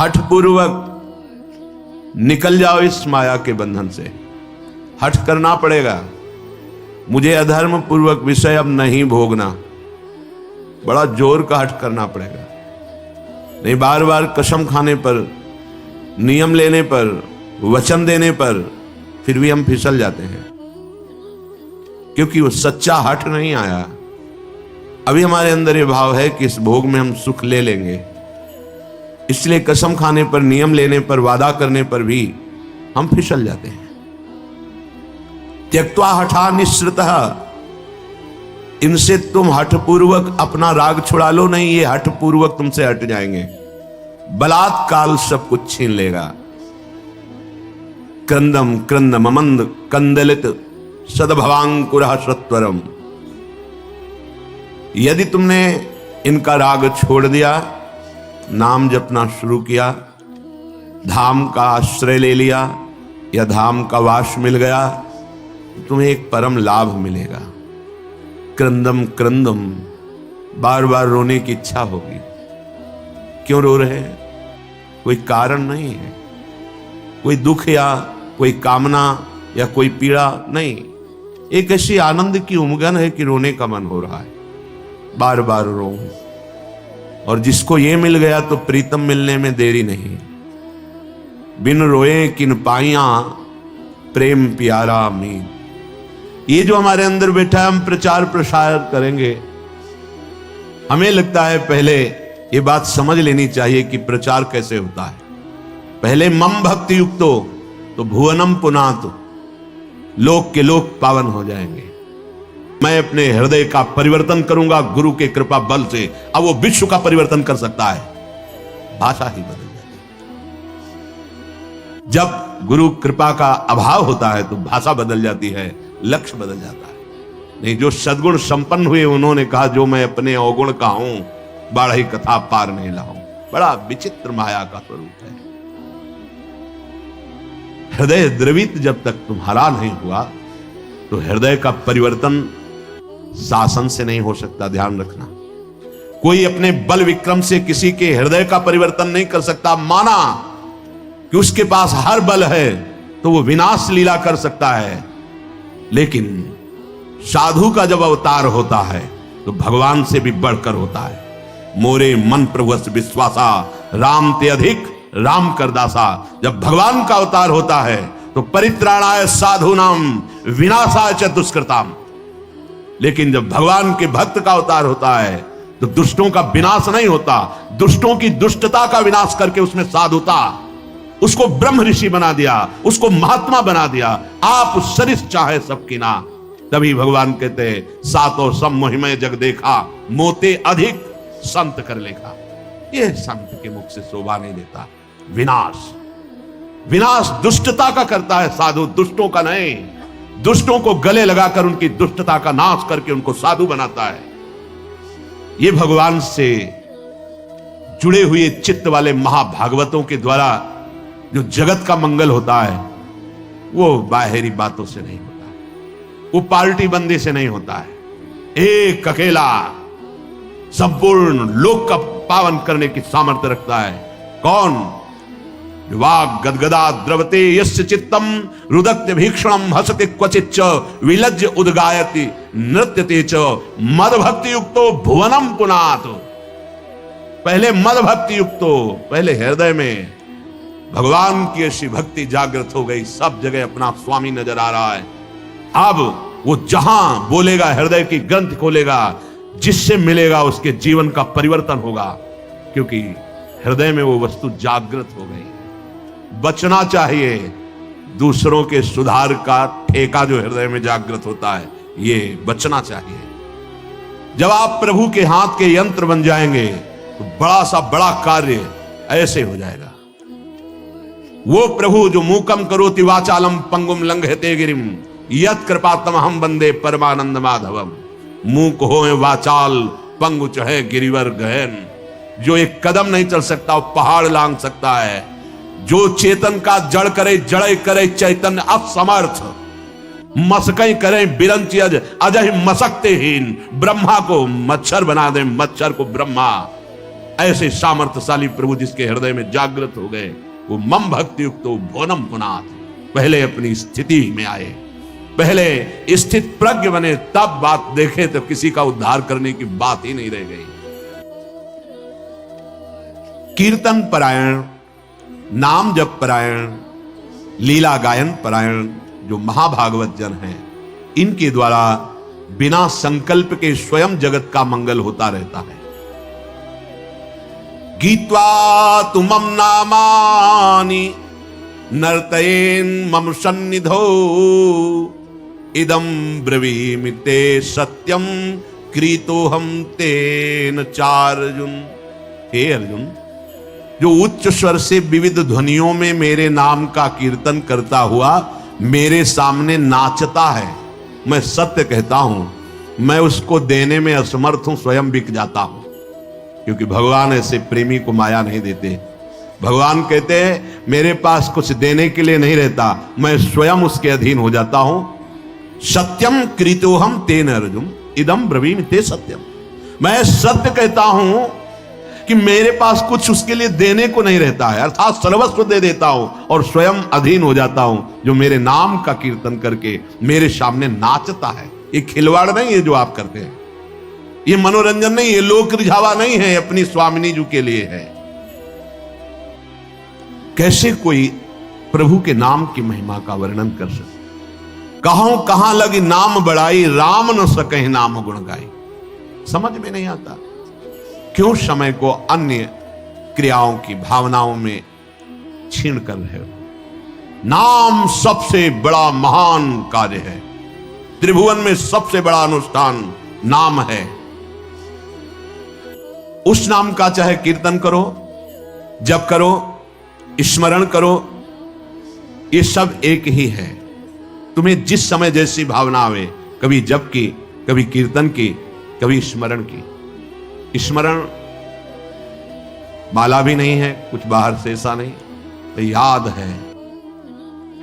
हठ पूर्वक निकल जाओ इस माया के बंधन से। हठ करना पड़ेगा, मुझे अधर्म पूर्वक विषय अब नहीं भोगना। बड़ा जोर का हठ करना पड़ेगा, नहीं बार बार कसम खाने पर, नियम लेने पर, वचन देने पर फिर भी हम फिसल जाते हैं, क्योंकि वो सच्चा हठ नहीं आया। अभी हमारे अंदर ये भाव है कि इस भोग में हम सुख ले लेंगे, इसलिए कसम खाने पर, नियम लेने पर, वादा करने पर भी हम फिसल जाते हैं। त्यक्त्वा हठा निःसृतः, इनसे तुम हठपूर्वक अपना राग छुड़ा लो नहीं, ये हठपूर्वक तुमसे हट जाएंगे। बलात्काल सब कुछ छीन लेगा। क्रंदम क्रंदम अमंद कंदलित सदभवांकुरः सत्वरम। यदि तुमने इनका राग छोड़ दिया, नाम जपना शुरू किया, धाम का आश्रय ले लिया या धाम का वास मिल गया, तुम्हें एक परम लाभ मिलेगा। क्रंदम क्रंदम, बार बार रोने की इच्छा होगी। क्यों रो रहे हैं? कोई कारण नहीं है, कोई दुख या कोई कामना या कोई पीड़ा नहीं, एक ऐसी आनंद की उमगन है कि रोने का मन हो रहा है। बार बार रो, और जिसको ये मिल गया तो प्रीतम मिलने में देरी नहीं। बिन रोए किन पाइया प्रेम प्यारा मीत। ये जो हमारे अंदर बैठा है, हम प्रचार प्रसार करेंगे। हमें लगता है पहले ये बात समझ लेनी चाहिए कि प्रचार कैसे होता है। पहले मम भक्ति युक्तो तो भुवनम पुनातु, लोक के लोक पावन हो जाएंगे। मैं अपने हृदय का परिवर्तन करूंगा गुरु के कृपा बल से। अब वो विश्व का परिवर्तन कर सकता है, भाषा ही बदल जाती है। जब गुरु कृपा का अभाव होता है तो भाषा बदल जाती है, लक्ष्य बदल जाता है। नहीं, जो सद्गुण संपन्न हुए उन्होंने कहा, जो मैं अपने अवगुण का हूं, बाढ़ी कथा पार नहीं लाऊं। बड़ा विचित्र माया का स्वरूप है। हृदय द्रवित जब तक तुम्हारा नहीं हुआ तो हृदय का परिवर्तन शासन से नहीं हो सकता। ध्यान रखना, कोई अपने बल विक्रम से किसी के हृदय का परिवर्तन नहीं कर सकता। माना कि उसके पास हर बल है तो वो विनाश लीला कर सकता है, लेकिन साधु का जब अवतार होता है तो भगवान से भी बढ़कर होता है। मोरे मन प्रभुस विश्वासा राम ते अधिक राम करदासा। जब भगवान का अवतार होता है तो परित्राणाय साधूनाम विनाशाय च दुष्कृताम। लेकिन जब भगवान के भक्त का अवतार होता है तो दुष्टों का विनाश नहीं होता, दुष्टों की दुष्टता का विनाश करके उसमें साधुता, उसको ब्रह्म ऋषि बना दिया, उसको महात्मा बना दिया। आप सरिस चाहे सबकी ना। तभी भगवान कहते सातो सम मोहिमय जग देखा, मोते अधिक संत कर लेखा। यह संत के मुख से शोभा नहीं देता। विनाश, विनाश दुष्टता का करता है साधु, दुष्टों का नहीं। दुष्टों को गले लगाकर उनकी दुष्टता का नाश करके उनको साधु बनाता है। ये भगवान से जुड़े हुए चित्त वाले महाभागवतों के द्वारा जो जगत का मंगल होता है वो बाहरी बातों से नहीं होता, वो पार्टी बंदी से नहीं होता है। एक अकेला संपूर्ण लोक का पावन करने की सामर्थ्य रखता है। कौन? वाग गदगदा द्रवते यस्य चित्तम रुदत्य भीक्षणम हसते क्वचित च विलज्ज उद्गायति नृत्यते च मद भक्ति युक्तो भुवनम पुनात। पहले मद भक्ति युक्तो, पहले हृदय में भगवान की ऐसी भक्ति जागृत हो गई, सब जगह अपना स्वामी नजर आ रहा है। अब वो जहां बोलेगा, हृदय की ग्रंथ खोलेगा, जिससे मिलेगा उसके जीवन का परिवर्तन होगा, क्योंकि हृदय में वो वस्तु जागृत हो गई। बचना चाहिए दूसरों के सुधार का ठेका जो हृदय में जागृत होता है, ये बचना चाहिए। जब आप प्रभु के हाथ के यंत्र बन जाएंगे तो बड़ा सा बड़ा कार्य ऐसे हो जाएगा। वो प्रभु जो मूकम करोति वाचालम पंगुम लंघयते गिरिम यत् कृपातम हम वंदे परमानंद माधवम। मूक होए वाचाल पंगु चहे गिरिवर गहन। जो एक कदम नहीं चल सकता वो पहाड़ लांग सकता है। जो चेतन का जड़ करे, जड़े करे चैतन्य असमर्थ। मसकई करे बिरंची अजय मसकते हीन। ब्रह्मा को मच्छर बना दे, मच्छर को ब्रह्मा। ऐसे सामर्थ्यशाली प्रभु जिसके हृदय में जागृत हो गए, वो मम भक्ति युक्त भुवनम पुनाथ, पहले अपनी स्थिति में आए, पहले स्थित प्रज्ञ बने, तब बात देखे तो किसी का उद्धार करने की बात ही नहीं रह गई। कीर्तन परायण, नाम जप परायण, लीला गायन परायण जो महाभागवत जन हैं, इनके द्वारा बिना संकल्प के स्वयं जगत का मंगल होता रहता है। गीत्वा तुमम नामानि नर्तयेन मम सन्निधौ इदं ब्रवीमि ते सत्यम क्रीतोहम तेन चार्जुन। हे अर्जुन, जो उच्च स्वर से विविध ध्वनियों में मेरे नाम का कीर्तन करता हुआ मेरे सामने नाचता है, मैं सत्य कहता हूं, मैं उसको देने में असमर्थ हूं, स्वयं बिक जाता हूं। क्योंकि भगवान ऐसे प्रेमी को माया नहीं देते। भगवान कहते हैं मेरे पास कुछ देने के लिए नहीं रहता, मैं स्वयं उसके अधीन हो जाता हूं। सत्यम कृतोहम तेन अर्जुन इदम ब्रवीमि ते सत्यम। मैं सत्य कहता हूं कि मेरे पास कुछ उसके लिए देने को नहीं रहता है, अर्थात सर्वस्व दे देता हूं और स्वयं अधीन हो जाता हूं, जो मेरे नाम का कीर्तन करके मेरे सामने नाचता है। ये खिलवाड़ नहीं है जो आप करते हैं, ये मनोरंजन नहीं, ये लोक रिझावा नहीं है, अपनी स्वामिनी जी के लिए है। कैसे कोई प्रभु के नाम की महिमा का वर्णन कर सकते? कहूं कहां लगी नाम बढ़ाई, राम न सके नाम गुण गाई। समझ में नहीं आता, क्यों समय को अन्य क्रियाओं की भावनाओं में छीन कर रहे हो? नाम सबसे बड़ा महान कार्य है, त्रिभुवन में सबसे बड़ा अनुष्ठान नाम है। उस नाम का चाहे कीर्तन करो, जप करो, स्मरण करो, ये सब एक ही है। तुम्हें जिस समय जैसी भावना आवे, कभी जप की, कभी कीर्तन की, कभी स्मरण की। स्मरण माला भी नहीं है, कुछ बाहर से ऐसा नहीं, तो याद है।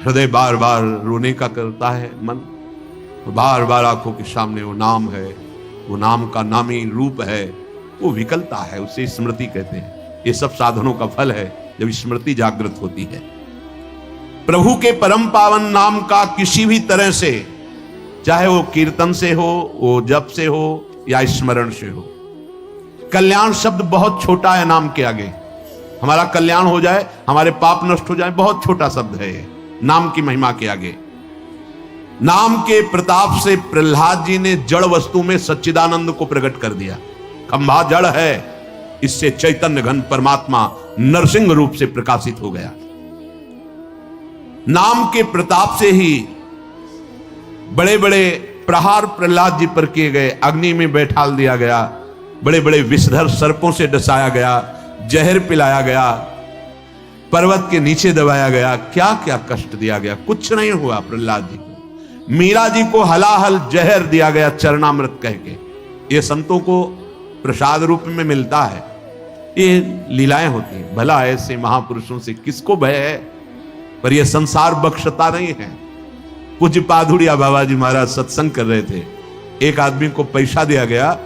हृदय बार बार रोने का करता है मन, तो बार बार आंखों के सामने वो नाम है, वो नाम का नामी रूप है, वो विकलता है, उसे स्मृति कहते हैं। ये सब साधनों का फल है जब स्मृति जागृत होती है। प्रभु के परम पावन नाम का किसी भी तरह से, चाहे वो कीर्तन से हो, वो जप से हो या स्मरण से हो। कल्याण शब्द बहुत छोटा है नाम के आगे। हमारा कल्याण हो जाए, हमारे पाप नष्ट हो जाए, बहुत छोटा शब्द है ये नाम की महिमा के आगे। नाम के प्रताप से प्रहलाद जी ने जड़ वस्तु में सच्चिदानंद को प्रकट कर दिया। खंभा जड़ है, इससे चैतन्य घन परमात्मा नरसिंह रूप से प्रकाशित हो गया। नाम के प्रताप से ही बड़े बड़े प्रहार प्रहलाद जी पर किए गए, अग्नि में बैठाल दिया गया, बड़े बड़े विषधर सर्पों से डसाया गया, जहर पिलाया गया, पर्वत के नीचे दबाया गया, क्या क्या कष्ट दिया गया, कुछ नहीं हुआ प्रहलाद जी को। मीरा जी को हलाहल जहर दिया गया चरणामृत कह के। ये संतों को प्रसाद रूप में मिलता है, ये लीलाएं होती हैं। भला ऐसे महापुरुषों से किसको भय है? पर यह संसार बख्शता नहीं है। पूज्य पाधुड़िया बाबा जी महाराज सत्संग कर रहे थे, एक आदमी को पैसा दिया गया,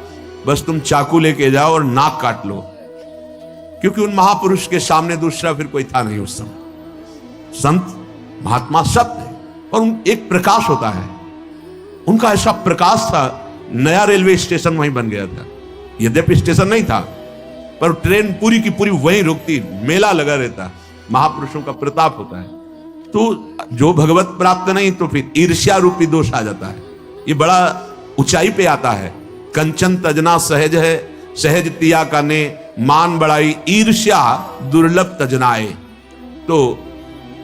बस तुम चाकू लेके जाओ और नाक काट लो, क्योंकि उन महापुरुष के सामने दूसरा फिर कोई था नहीं उस समय। संत महात्मा सत्य है और एक प्रकाश होता है, उनका ऐसा प्रकाश था, नया रेलवे स्टेशन वहीं बन गया था। यद्यपि स्टेशन नहीं था, पर ट्रेन पूरी की पूरी वहीं रुकती, मेला लगा रहता। महापुरुषों का प्रताप होता है। तो जो भगवत प्राप्त नहीं तो फिर ईर्ष्या रूपी दोष आ जाता है, ये बड़ा ऊंचाई पे आता है। कंचन तजना सहज है, सहज तिया का ने मान बढ़ाई, ईर्ष्या दुर्लभ तजनाए। तो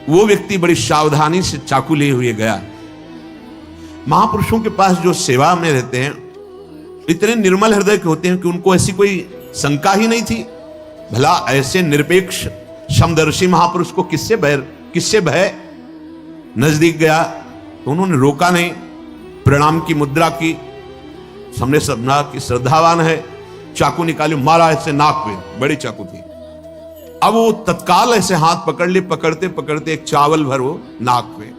वो व्यक्ति बड़ी सावधानी से चाकू लिए हुए गया। महापुरुषों के पास जो सेवा में रहते हैं इतने निर्मल हृदय के होते हैं कि उनको ऐसी कोई शंका ही नहीं थी। भला ऐसे निरपेक्ष समदर्शी महापुरुष को किससे भय? नजदीक गया तो उन्होंने रोका नहीं, प्रणाम की मुद्रा की, सामने सबना की श्रद्धावान है, चाकू निकाली, मारा ऐसे नाक पे, बड़ी चाकू थी। अब वो तत्काल ऐसे हाथ पकड़ लिए, पकड़ते पकड़ते एक चावल भर वो नाक पे,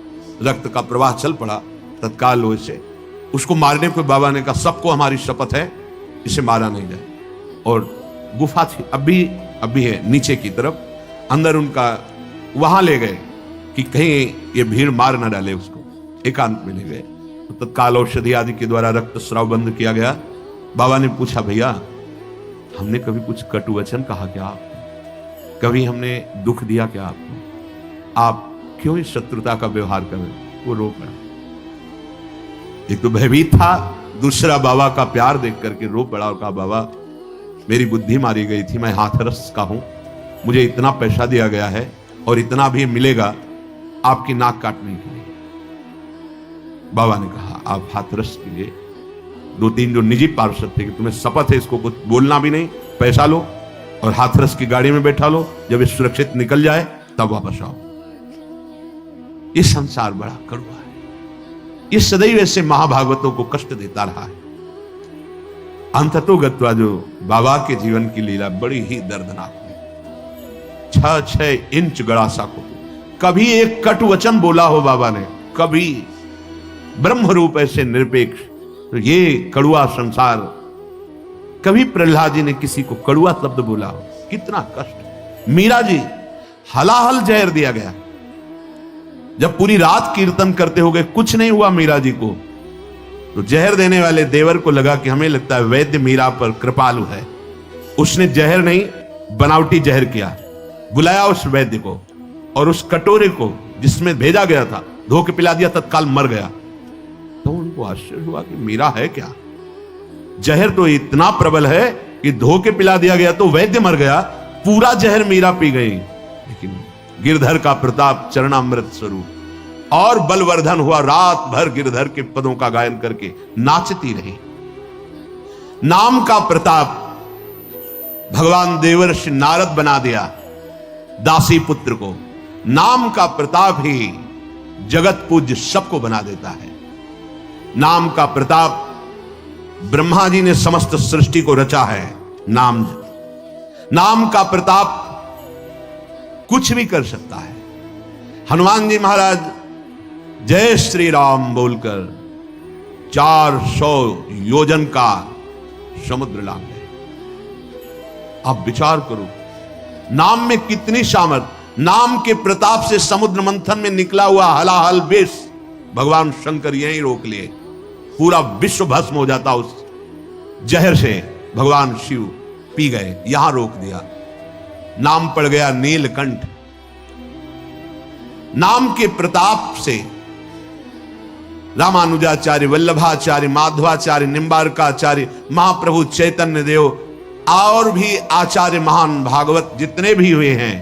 रक्त का प्रवाह चल पड़ा। तत्काल वो इसे उसको मारने को बाबा ने कहा, सबको हमारी शपथ है इसे मारा नहीं जाए। और गुफा थी, अभी है नीचे की तरफ, अंदर उनका वहां ले गए कि कहीं ये भीड़ मार न डाले उसको, एकांत में ले गए। तो तत्काल औषधि आदि के द्वारा रक्तस्राव बंद किया गया। बाबा ने पूछा, भैया हमने कभी कुछ कटु वचन कहा क्या आपको? कभी हमने दुख दिया क्या आपको? आप क्यों इस शत्रुता का व्यवहार कर रहे? वो रो पड़ा। एक तो भयभीत था, दूसरा बाबा का प्यार देख करके रो पड़ा और कहा, बाबा मेरी बुद्धि मारी गई थी, मैं हाथरस का हूं, मुझे इतना पैसा दिया गया है और इतना भी मिलेगा आपकी नाक काटने के लिए। बाबा ने कहा, आप हाथरस के लिए 2-3 जो निजी पार्षद थे कि तुम्हें शपथ है इसको कुछ बोलना भी नहीं, पैसा लो और हाथरस की गाड़ी में बैठा लो, जब ये सुरक्षित निकल जाए तब वापस आओ। ये संसार बड़ा कड़वा है, ये सदैव ऐसे महाभागवतों को कष्ट देता रहा है। अंततोगत्वा जो बाबा के जीवन की लीला बड़ी ही दर्दनाक हुई। 6-6 इंच गड़ासा को कभी एक कटु वचन बोला हो बाबा ने, कभी ब्रह्म रूप ऐसे निरपेक्ष, तो ये कड़ुआ संसार, कभी प्रहलाद जी ने किसी को कड़ुआ शब्द बोला हो? कितना कष्ट। मीरा जी हलाहल जहर दिया गया, जब पूरी रात कीर्तन करते हो गए कुछ नहीं हुआ मीरा जी को, तो जहर देने वाले देवर को लगा कि हमें लगता है वैद्य मीरा पर कृपालु है, उसने जहर नहीं बनावटी जहर किया, बुलाया उस वैद्य को और उस कटोरे को जिसमें भेजा गया था धो के पिला दिया, तत्काल मर गया। तो उनको आश्चर्य हुआ कि मीरा है क्या, जहर तो इतना प्रबल है कि धो के पिला दिया गया तो वैद्य मर गया, पूरा जहर मीरा पी गई। लेकिन गिरधर का प्रताप चरणामृत स्वरूप और बलवर्धन हुआ, रात भर गिरधर के पदों का गायन करके नाचती रही। नाम का प्रताप भगवान देवर्षि नारद बना दिया दासी पुत्र को। नाम का प्रताप ही जगत पूज्य सबको बना देता है। नाम का प्रताप, ब्रह्मा जी ने समस्त सृष्टि को रचा है। नाम का प्रताप कुछ भी कर सकता है। हनुमान जी महाराज जय श्री राम बोलकर 400 योजन का समुद्र लांग गए। आप विचार करो, नाम में कितनी सामर्थ। नाम के प्रताप से समुद्र मंथन में निकला हुआ हलाहल विष भगवान शंकर यहीं रोक लिए, पूरा विश्व भस्म हो जाता उस जहर से। भगवान शिव पी गए, यहां रोक दिया। नाम पड़ गया नीलकंठ। नाम के प्रताप से रामानुजाचार्य, वल्लभाचार्य, माधवाचार्य, निम्बारकाचार्य, महाप्रभु चैतन्य देव और भी आचार्य महान भागवत जितने भी हुए हैं,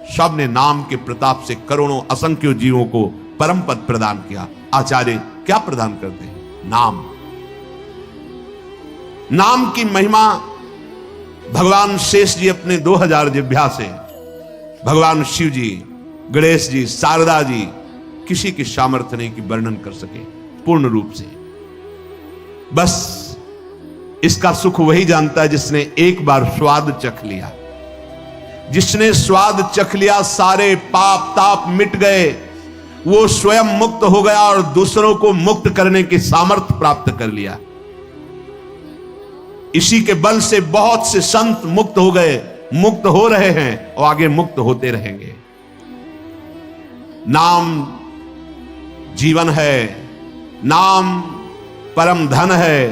सब ने नाम के प्रताप से करोड़ों असंख्य जीवों को परम पद प्रदान किया। आचार्य क्या प्रदान करते हैं? नाम। नाम की महिमा भगवान शेष जी अपने 2000 जिह्वा से, भगवान शिव जी, गणेश जी, शारदा जी, किसी की सामर्थ्य नहीं कि वर्णन कर सके पूर्ण रूप से। बस इसका सुख वही जानता है जिसने एक बार स्वाद चख लिया। जिसने स्वाद चख लिया, सारे पाप ताप मिट गए, वो स्वयं मुक्त हो गया और दूसरों को मुक्त करने की सामर्थ्य प्राप्त कर लिया। इसी के बल से बहुत से संत मुक्त हो गए, मुक्त हो रहे हैं और आगे मुक्त होते रहेंगे। नाम जीवन है, नाम परम धन है,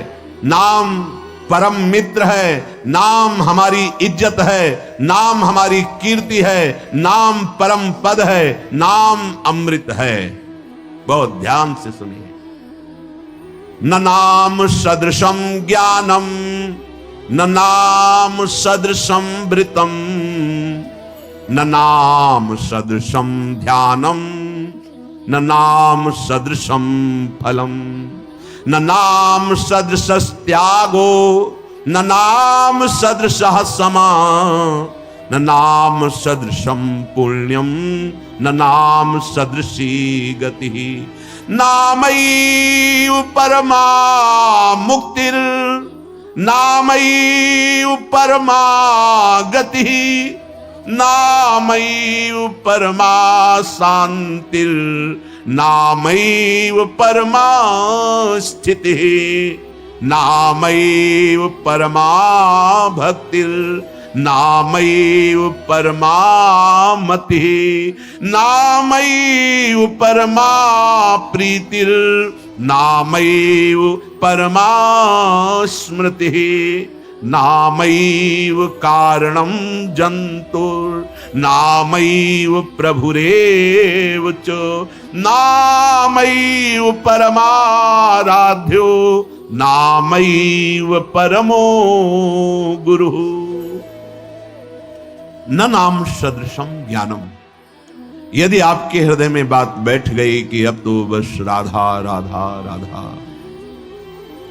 नाम परम मित्र है, नाम हमारी इज्जत है, नाम हमारी कीर्ति है, नाम परम पद है, नाम अमृत है। बहुत ध्यान से सुनिए। न नाम सदृशम ज्ञानम, न नाम सदृशम वृतम, न नाम सदृशम ध्यानम, न नाम सदृशम फलम, न नाम सदृश त्यागो, न नाम सदृश समा, न नाम सदृशम पुण्यम, न नाम सदृशी गति। नामैव परमा मुक्तिर्, नामैव परमा गतिः, नामैव परमा शांतिर्, नामैव परमा स्थितिः, नामैव परमा भक्तिर्, नामैव परमामति, नामैव परमा प्रीतिर, नामैव परमा स्मृति, नामैव कारणं जन्तुर्, नामैव प्रभुरेव च, नामैव परमाराध्यो, नामैव परमो गुरुः। न नाम सदृशम ज्ञानम। यदि आपके हृदय में बात बैठ गई कि अब तो बस राधा राधा राधा,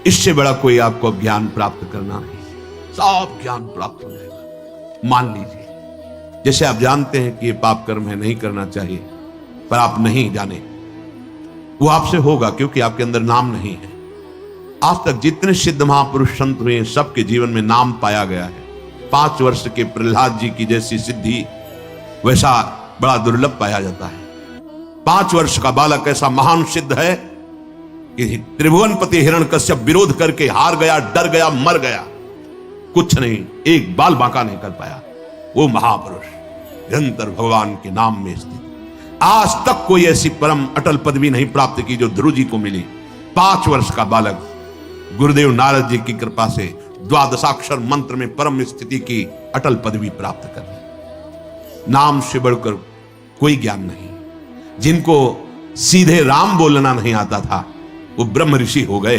इससे बड़ा कोई आपको ज्ञान प्राप्त करना नहीं, सब ज्ञान प्राप्त हो जाएगा। मान लीजिए, जैसे आप जानते हैं कि ये पाप कर्म है, नहीं करना चाहिए, पर आप नहीं जाने, वो आपसे होगा क्योंकि आपके अंदर नाम नहीं है। आज तक जितने सिद्ध महापुरुष संत हुए, सबके जीवन में नाम पाया गया है। 5 वर्ष के प्रहलाद जी की जैसी सिद्धि वैसा बड़ा दुर्लभ पाया जाता है। 5 वर्ष का बालक ऐसा महान सिद्ध है कि त्रिभुवनपति हिरण्यकश्यप विरोध करके हार गया, डर गया, मर गया, कुछ नहीं, एक बाल बांका नहीं कर पाया। वो महापुरुष निरंतर भगवान के नाम में स्थित। आज तक कोई ऐसी परम अटल पदवी नहीं प्राप्त की जो ध्रुव जी को मिली। 5 वर्ष का बालक गुरुदेव नारद जी की कृपा से 12 मंत्र में परम स्थिति की अटल पदवी प्राप्त कर ली। नाम से बढ़कर कोई ज्ञान नहीं। जिनको सीधे राम बोलना नहीं आता था, वो ब्रह्म ऋषि हो गए।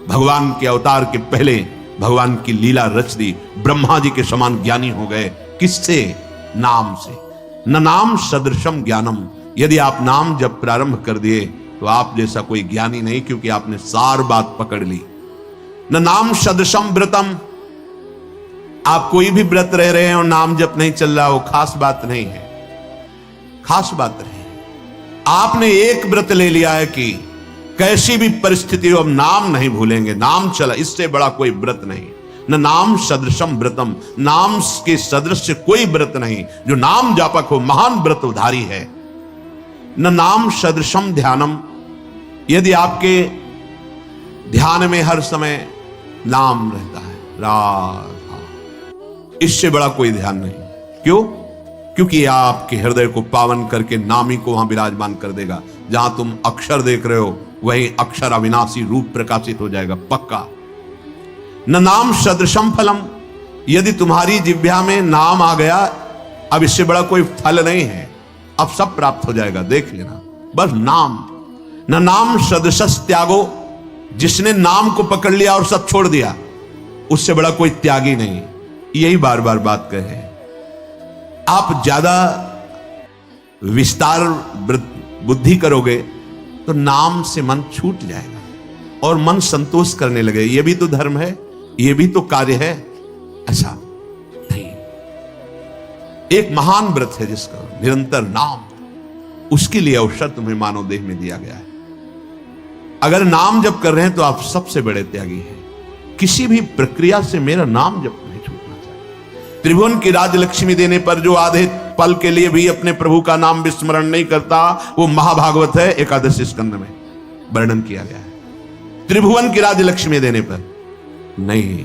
भगवान के अवतार के पहले भगवान की लीला रच दी, ब्रह्मा जी के समान ज्ञानी हो गए। किससे? नाम से। न नाम सदृशम ज्ञानम। यदि आप नाम जब प्रारंभ कर दिए तो आप जैसा कोई ज्ञानी नहीं, क्योंकि आपने सार बात पकड़ ली। न नाम सदृशम व्रतम। आप कोई भी व्रत रह रहे हैं और नाम जप नहीं चल रहा, वो खास बात नहीं है, खास बात नहीं है। आपने एक व्रत ले लिया है कि कैसी भी परिस्थिति हो, अब नाम नहीं भूलेंगे, नाम चला, इससे बड़ा कोई व्रत नहीं। न नाम सदृशम व्रतम। नाम के सदृश कोई व्रत नहीं। जो नाम जापक हो, महान व्रतधारी है। न नाम सदृशम ध्यानम। यदि आपके ध्यान में हर समय नाम रहता है, राधा, इससे बड़ा कोई ध्यान नहीं। क्यों? क्योंकि यह आपके हृदय को पावन करके नामी को वहां विराजमान कर देगा। जहां तुम अक्षर देख रहे हो, वही अक्षर अविनाशी रूप प्रकाशित हो जाएगा, पक्का। न नाम सदृशम फलम। यदि तुम्हारी जिह्वा में नाम आ गया, अब इससे बड़ा कोई फल नहीं है, अब सब प्राप्त हो जाएगा, देख लेना, बस नाम। न नाम सदृशस त्यागो। जिसने नाम को पकड़ लिया और सब छोड़ दिया, उससे बड़ा कोई त्यागी नहीं। यही बार बार बात कहे। आप ज्यादा विस्तार बुद्धि करोगे तो नाम से मन छूट जाएगा और मन संतोष करने लगे, ये भी तो धर्म है, ये भी तो कार्य है। ऐसा नहीं। एक महान व्रत है जिसका निरंतर नाम, उसके लिए अवसर तुम्हें मानव देह में दिया गया है। अगर नाम जप कर रहे हैं तो आप सबसे बड़े त्यागी हैं। किसी भी प्रक्रिया से मेरा नाम जप नहीं छूटना चाहिए। त्रिभुवन की राजलक्ष्मी देने पर जो आधे पल के लिए भी अपने प्रभु का नाम विस्मरण नहीं करता, वो महाभागवत है, 11 स्कंद में वर्णन किया गया है। त्रिभुवन की राजलक्ष्मी देने पर नहीं,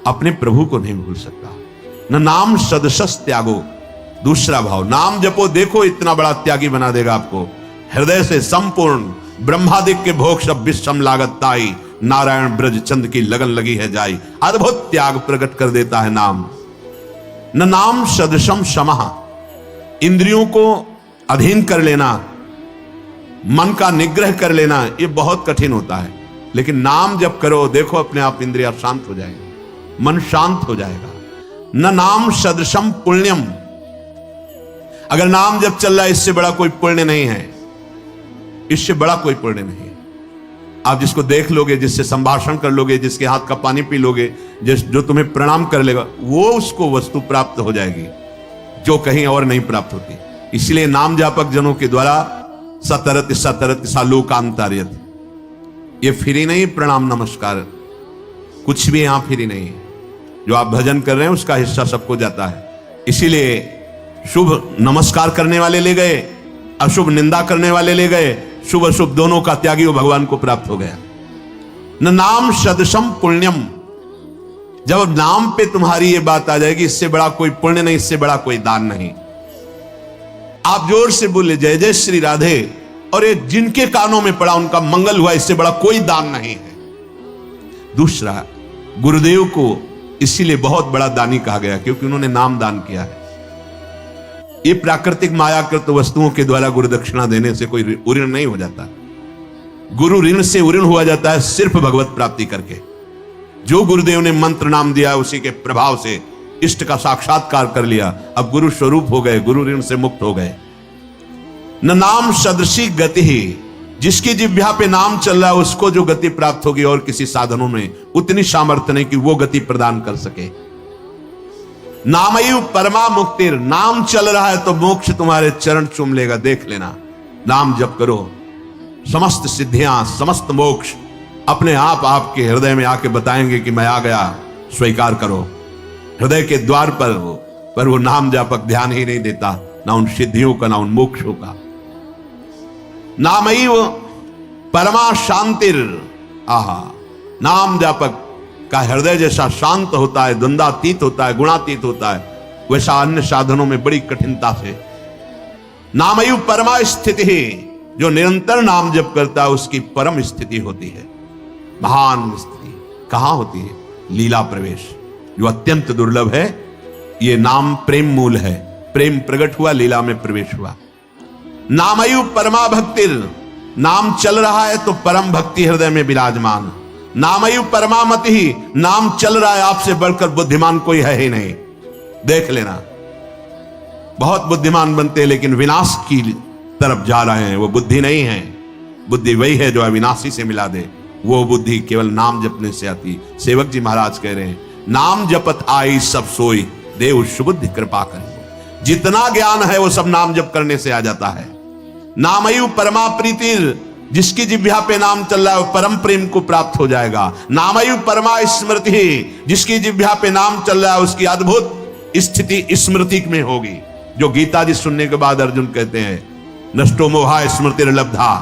अपने प्रभु को नहीं भूल सकता। न नाम सदसस त्यागो। दूसरा भाव, नाम जपो, देखो इतना बड़ा त्यागी बना देगा आपको। हृदय से संपूर्ण ब्रह्मादिक के भोग सब विश्रम लागत ताई, नारायण ब्रज चंद की लगन लगी है जाई। अद्भुत त्याग प्रकट कर देता है नाम। न नाम सदृशम समः। इंद्रियों को अधीन कर लेना, मन का निग्रह कर लेना, ये बहुत कठिन होता है। लेकिन नाम जब करो, देखो अपने आप इंद्रियां शांत हो जाएंगी, मन शांत हो जाएगा। न नाम सदृशम पुण्यम। अगर नाम जब चल रहा है, इससे बड़ा कोई पुण्य नहीं है, इससे बड़ा कोई पुण्य नहीं है। आप जिसको देख लोगे, जिससे संभाषण कर लोगे, जिसके हाथ का पानी पी लोगे, जो तुम्हें प्रणाम कर लेगा, वो उसको वस्तु प्राप्त हो जाएगी जो कहीं और नहीं प्राप्त होती। इसलिए नाम जापक जनों के द्वारा सतरत सतरत सालोकांतार्यत, ये फ्री नहीं प्रणाम नमस्कार, कुछ भी यहां फ्री नहीं है। जो आप भजन कर रहे हैं उसका हिस्सा सबको जाता है। इसीलिए शुभ नमस्कार करने वाले ले गए, अशुभ निंदा करने वाले ले गए, शुभ अशुभ दोनों का त्यागी वो भगवान को प्राप्त हो गया। न नाम सदृशम पुण्यम। जब नाम पे तुम्हारी ये बात आ जाएगी, इससे बड़ा कोई पुण्य नहीं, इससे बड़ा कोई दान नहीं, आप जोर से बोले जय जय श्री राधे, और ये जिनके कानों में पड़ा उनका मंगल हुआ, इससे बड़ा कोई दान नहीं है। दूसरा, गुरुदेव को इसीलिए बहुत बड़ा दानी कहा गया क्योंकि उन्होंने नाम दान किया है। ये प्राकृतिक मायाकृत वस्तुओं के द्वारा गुरु दक्षिणा देने से कोई ऋण नहीं हो जाता। गुरु ऋण से ऋण हुआ जाता है सिर्फ भगवत प्राप्ति करके। जो गुरुदेव ने मंत्र नाम दिया उसी के प्रभाव से इष्ट का साक्षात्कार कर लिया, अब गुरु स्वरूप हो गए, गुरु ऋण से मुक्त हो गए। न नाम सदृशी गति ही, जिसकी जिह्वा पे नाम चल रहा है उसको जो गति प्राप्त होगी और किसी साधनों में उतनी सामर्थ्य नहीं कि वो गति प्रदान कर सके। नामयु परमा मुक्तिर, नाम चल रहा है तो मोक्ष तुम्हारे चरण चूम लेगा, देख लेना। नाम जप करो, समस्त सिद्धियां समस्त मोक्ष अपने आप आपके हृदय में आके बताएंगे कि मैं आ गया, स्वीकार करो। हृदय के द्वार पर वो नाम जापक ध्यान ही नहीं देता, ना उन सिद्धियों का ना उन मोक्षों का। नामैव परमा शांतिर, आहा, नाम जापक का हृदय जैसा शांत होता है, द्वंद्वातीत होता है, गुणातीत होता है, वैसा अन्य साधनों में बड़ी कठिनता से। नामैव परमा स्थिति ही, जो निरंतर नाम जप करता है उसकी परम स्थिति होती है, महान स्थिति। कहां होती है? लीला प्रवेश, जो अत्यंत दुर्लभ है। ये नाम प्रेम मूल है, प्रेम प्रकट हुआ, लीला में प्रवेश हुआ। नामयु परमा भक्तिर, नाम चल रहा है तो परम भक्ति हृदय में विराजमान। नामयु परमा मति ही, नाम चल रहा है, आपसे बढ़कर बुद्धिमान कोई है ही नहीं, देख लेना। बहुत बुद्धिमान बनते हैं लेकिन विनाश की तरफ जा रहे हैं, वो बुद्धि नहीं है। बुद्धि वही है जो अविनाशी से मिला दे, वो बुद्धि केवल नाम जपने से आती। सेवक जी महाराज कह रहे हैं, नाम जपत आई सब सोई, देव सुबुद्धि कृपा करे। जितना ज्ञान है वो सब नाम जप करने से आ जाता है। नामयु परमा प्रीतिर, जिसकी जिह्वा पे नाम चल रहा है वो परम प्रेम को प्राप्त हो जाएगा। नामयु परमा स्मृति, जिसकी जिह्वा पे नाम चल रहा है उसकी अद्भुत स्थिति स्मृति में होगी। जो गीता जी सुनने के बाद अर्जुन कहते हैं नष्टो मोहा स्मृति लब्धा,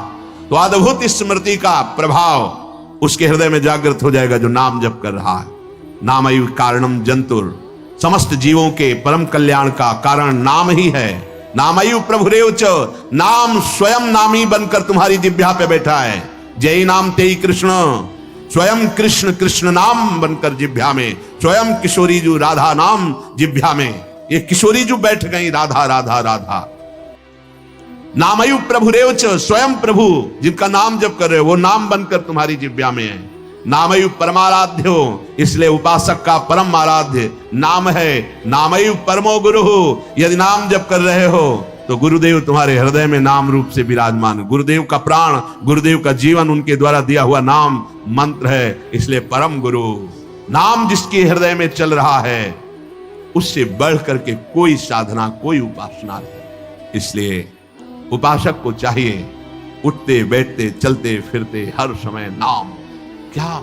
तो अद्भुत स्मृति का प्रभाव उसके हृदय में जागृत हो जाएगा जो नाम जप कर रहा है। नामयु कारणम जंतुर, समस्त जीवों के परम कल्याण का कारण नाम ही है। नामयु प्रभुरेव च, नाम स्वयं नामी बनकर तुम्हारी जिह्वा पे बैठा है। जय नाम तेई कृष्ण, स्वयं कृष्ण कृष्ण नाम बनकर जिह्वा में, स्वयं किशोरी जू राधा नाम जिह्वा में। ये किशोरी जू बैठ गई राधा राधा राधा। नामयु प्रभुरेव च, स्वयं प्रभु जिनका नाम जप कर रहे हो वो नाम बनकर तुम्हारी जिह्वा में है। नामयु परमाराध्यो, इसलिए उपासक का परम आराध्य नाम है। नामयु परमो गुरु, यदि नाम जप कर रहे हो तो गुरुदेव तुम्हारे हृदय में नाम रूप से विराजमान। गुरुदेव का प्राण, गुरुदेव का जीवन उनके द्वारा दिया हुआ नाम मंत्र है, इसलिए परम गुरु। नाम जिसके हृदय में चल रहा है उससे बढ़ करके कोई साधना कोई उपासना नहीं। इसलिए उपासक को चाहिए उठते बैठते चलते फिरते हर समय नाम। क्या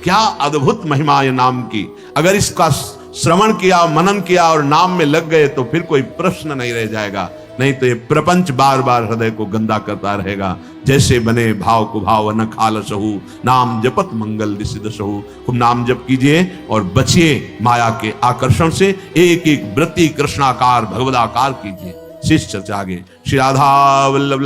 क्या अद्भुत महिमा है नाम की। अगर इसका श्रवण किया, मनन किया और नाम में लग गए तो फिर कोई प्रश्न नहीं रह जाएगा। नहीं तो ये प्रपंच बार बार हृदय को गंदा करता रहेगा। जैसे बने भाव को भाव न खालसहु, नाम जपत मंगल दिसिदसहु। खूब नाम जप कीजिए और बचिए माया के आकर्षण से। एक एक वृत्ति कृष्णाकार भगवदाकार कीजिए। शिष्य चर्चा आगे। श्री राधा वल्लभ